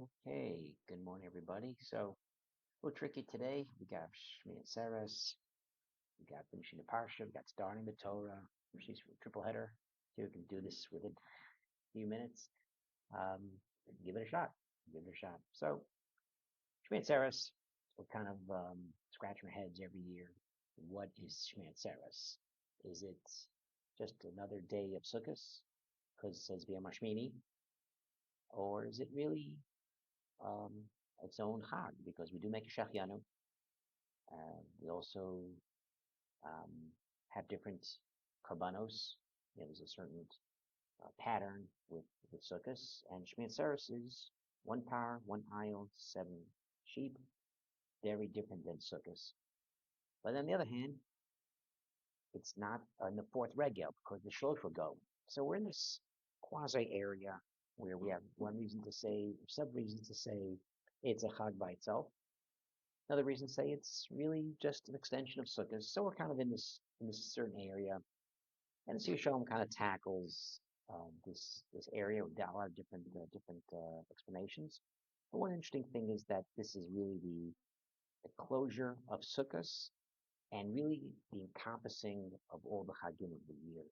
Okay, good morning, everybody. So, a little tricky today. We got shmini atzeres, we got finishing the parsha, we got starting the Torah, which is a triple header. So we can do this within a few minutes. Um, give it a shot. Give it a shot. So, shmini atzeres, we're kind of scratching our heads every year. What is shmini atzeres? Is it just another day of Sukkot because it says B'yom Shmini, or is it really um, its own chag because we do make a shachianu. We also um, have different karbanos. There's a certain pattern with sukkahs, and Shmini Atzeres is one par, one aisle, 7 sheep, very different than sukkahs. But on the other hand, it's not in the fourth regel because the shlosh will go. So we're in this quasi area where we have one reason to say, some reasons to say it's a chag by itself. Another reason to say it's really just an extension of sukkahs. So we're kind of in this certain area. And the Shalom kind of tackles this area with a lot of different explanations. But one interesting thing is that this is really the closure of Sukkot and really the encompassing of all the Chagim of the year.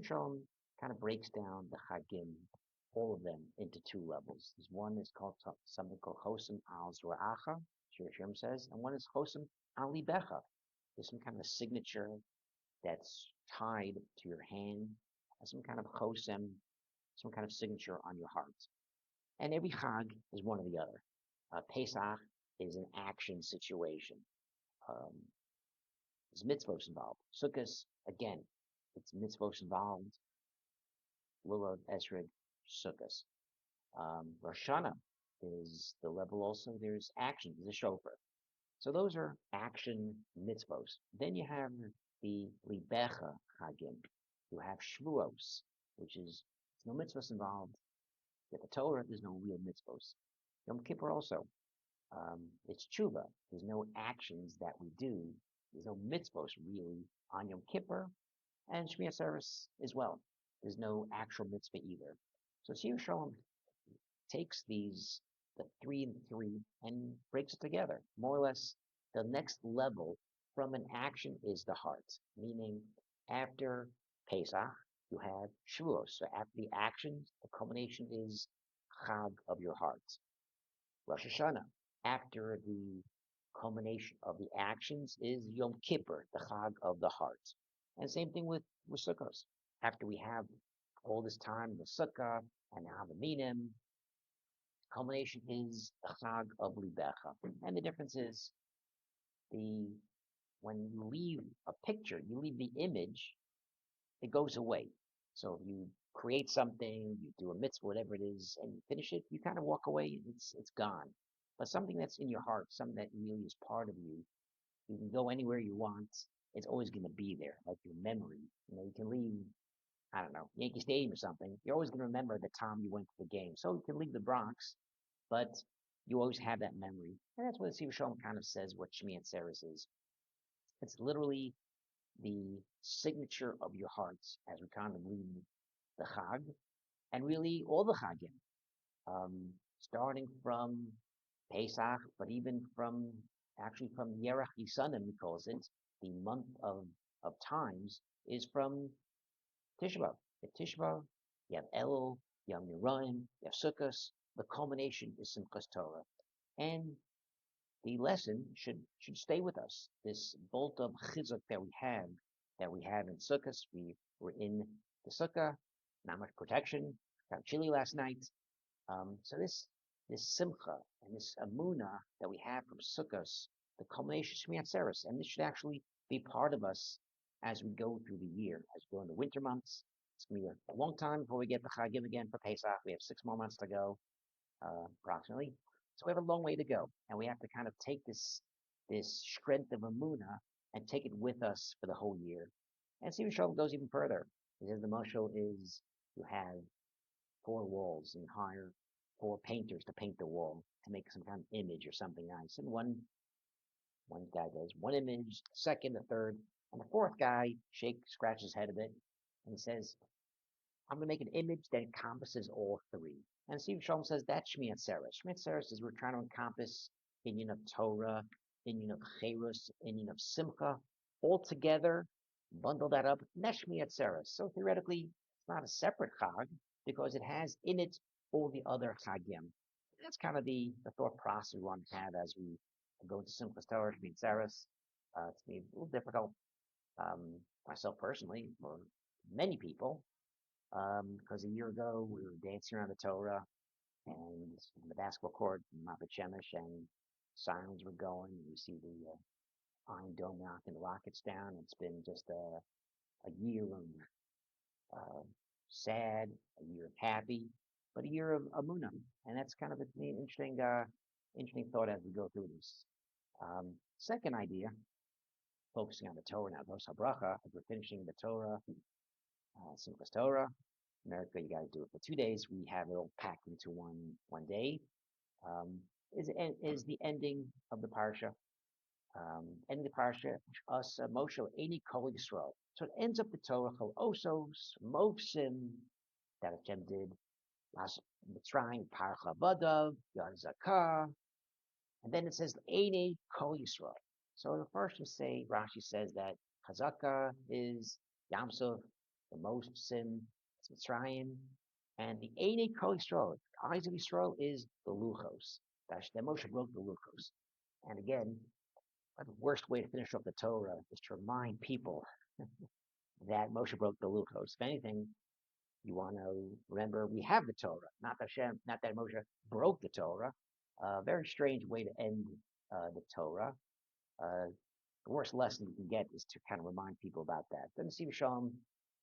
Shalom kind of breaks down the Chagim, all of them, into two levels. There's one is called something called Chosem al Zra'acha, Shem says, and one is Chosem al Libecha. There's some kind of signature that's tied to your hand, some kind of chosem, some kind of signature on your heart. And every chag is one or the other. Pesach is an action situation. Um, there's mitzvos involved. Sukkot, again, it's mitzvos involved. Lulav, Esrog, Sukkot. Rosh Hashanah is the level also. There's action. There's a shofar. So those are action mitzvos. Then you have the libecha chagim. You have shvuos, which is no mitzvos involved. You have the Torah. There's no real mitzvos. Yom Kippur also. It's tshuva. There's no actions that we do. There's no mitzvos really on Yom Kippur, and Shmini Atzeres as well. There's no actual mitzvah either. So Siyum Shalom takes the 3 and 3, and breaks it together. More or less, the next level from an action is the heart, meaning after Pesach, you have Shavuos. So after the actions, the culmination is Chag of your heart. Rosh Hashanah, after the culmination of the actions is Yom Kippur, the Chag of the heart. And same thing with Sukkot. After we have all this time, the Sukkah, and now the Minim, culmination is the Chag of Libecha. And the difference is the when you leave a picture, you leave the image, it goes away. So if you create something, you do a mitzvah, whatever it is, and you finish it, you kind of walk away, it's gone. But something that's in your heart, something that really is part of you, you can go anywhere you want. It's always going to be there, like your memory. You can leave, I don't know, Yankee Stadium or something. You're always going to remember the time you went to the game. So you can leave the Bronx, but you always have that memory. And that's what the Siva Shalom kind of says what Shmini Atzeres is. It's literally the signature of your hearts as we kind of leave the Chag, and really all the Chagim, starting from Pesach, but even actually from Yerach Yisanim, he calls it, the month of times, is from Tisha B'Av. You have Tisha B'Av, you have Elul, you have Niraim, you have Sukkot. The culmination is Simchas Torah. And the lesson should stay with us. This bolt of chizuk that we have in Sukkot. We were in the Sukkah, not much protection. Got chilly last night. So this simcha and this amuna that we have from Sukkot, the culmination of Shmini Atzeres, and this should actually be part of us as we go through the year, as we go in the winter months. It's going to be a long time before we get the Chagim again for Pesach. We have 6 more months to go, approximately. So we have a long way to go, and we have to kind of take this strength of amuna and take it with us for the whole year. And Stephen Shalom goes even further. He says the mashal is you have 4 walls and hire 4 painters to paint the wall to make some kind of image or something nice. And one guy does one image, the second, the third, and the fourth guy scratches his head a bit and he says, I'm going to make an image that encompasses all three. And Steve Shalom says that's shmini atzeret. Shmini atzeret is we're trying to encompass inyan of Torah, inyan of Cherus, inyan of Simcha, all together, bundle that up, and that's shmini atzeret. So theoretically, it's not a separate chag because it has in it all the other chagim. That's kind of the thought process we want to have as we go into Simchas Torah, shmini atzeret. It's a little difficult, myself personally, for many people, because a year ago we were dancing around the Torah and on the basketball court in Meor Vshemesh, and sirens were going. And you see the Iron Dome knocking the rockets down. It's been just a year of sad, a year of happy, but a year of Amunah, and that's kind of an interesting thought as we go through this. Second idea, focusing on the Torah now, those habracha, as we're finishing the Torah, Simchas Torah. America, you got to do it for 2 days. We have it all packed into one day. Is the ending of the parsha. Ending the parsha, us Moshe Eini Kol Yisrael. So it ends up the Torah Chol Osos Movsim that Hashem did last Mitzrayim Parcha Badav Yad Zakah, and then it says Eini Kol Yisrael. So the first will say Rashi says that Chazaka is Yamsuf, the Movsim it's Mitzrayim, and the Eini Kol Yisrael, the eyes of Yisrael, is the Luchos. That Moshe broke the Luchos. And again, the worst way to finish off the Torah is to remind people that Moshe broke the Luchos. If anything, you want to remember we have the Torah, not that Moshe broke the Torah. Very strange way to end the Torah. The worst lesson you can get is to kind of remind people about that. Then the Steve Shalom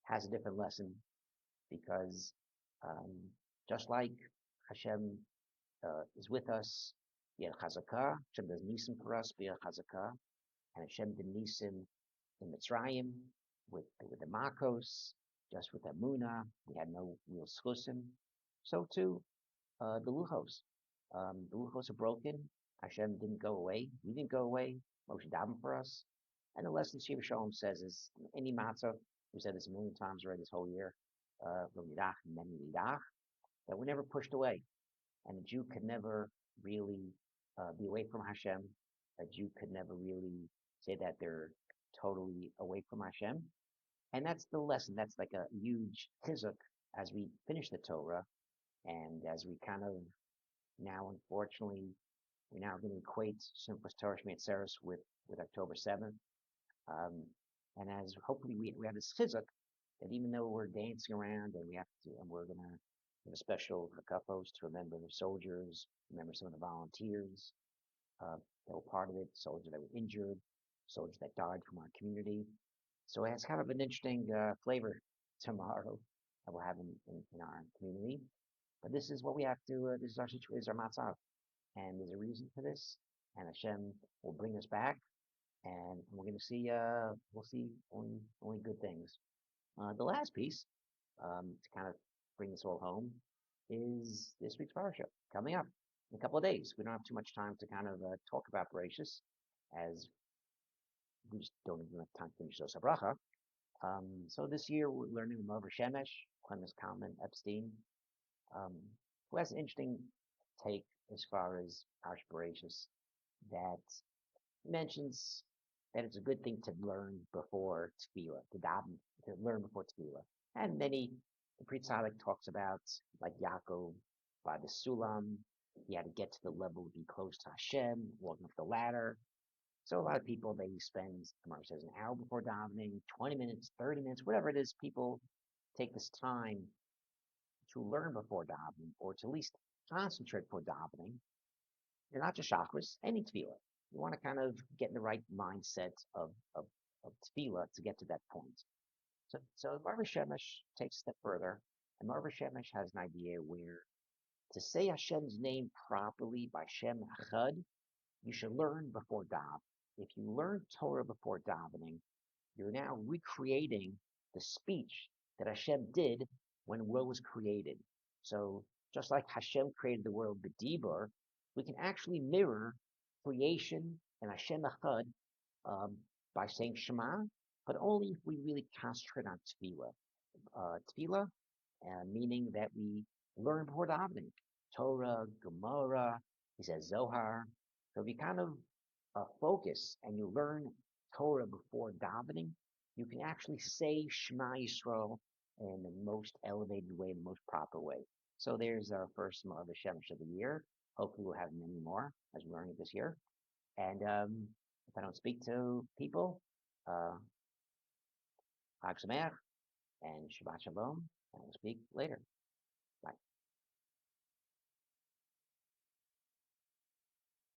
has a different lesson because just like Hashem is with us, Yad Chazakah, Hashem does nisim for us, Yad Chazakah, and Hashem did nisim in Mitzrayim with the Makos, just with Amunah, we had no real schusim. So too, the Luchos. The Luchos are broken. Hashem didn't go away. We didn't go away. Moshe davened for us. And the lesson Shiva Shalom says is any matzah, we said this a million times already this whole year, that we're never pushed away. And a Jew could never really be away from Hashem. A Jew could never really say that they're totally away from Hashem. And that's the lesson. That's like a huge chizuk as we finish the Torah and as we kind of now, unfortunately, we're now going to equate Simchas Torah Shmini Atzeres with October 7th. And as hopefully we have this chizuk that even though we're dancing around and we're going to have a special hakafos to remember the soldiers, remember some of the volunteers that were part of it, soldiers that were injured, soldiers that died from our community. So it has kind of an interesting flavor tomorrow that we'll have in our community. But this is what we have to, this is our situation, is our matzah. And there's a reason for this. And Hashem will bring us back. And we're going to see, we'll see only good things. The last piece, to kind of bring this all home, is this week's parsha coming up in a couple of days. We don't have too much time to kind of talk about bereshit, as we just don't even have time to finish those habracha. So this year we're learning Meor Vshemesh, Clemens Kalman Epstein, who has an interesting take as far as Parsha Bereshit that mentions that it's a good thing to learn before tefillah, to learn before tefillah. And many, the Pri Tzaddik talks about, like Yaakov, by the Sulam, he had to get to the level to be close to Hashem, walking up the ladder. So a lot of people, they spend, the Gemara says, an hour before davening, 20 minutes, 30 minutes, whatever it is, people take this time to learn before davening, or to at least concentrate before davening. They're not just chakras, any tefillah. You want to kind of get in the right mindset of tefillah to get to that point. So Meor Vshemesh takes a step further, and Meor Vshemesh has an idea where to say Hashem's name properly by Shem Echad, you should learn before daven. If you learn Torah before davening, you're now recreating the speech that Hashem did when the world was created. So just like Hashem created the world b'dibur, we can actually mirror creation and Hashem Echad by saying Shema, but only if we really concentrate on tefillah. Tefillah meaning that we learn before davening. Torah, Gemara, he says Zohar. So if you kind of focus and you learn Torah before davening, you can actually say Shema Yisrael in the most elevated way, the most proper way. So there's our first Meor Vshemesh of the year. Hopefully we'll have many more as we're learning this year. And if I don't speak to people, uh, Chag Sameach and Shabbat Shalom, and we'll speak later.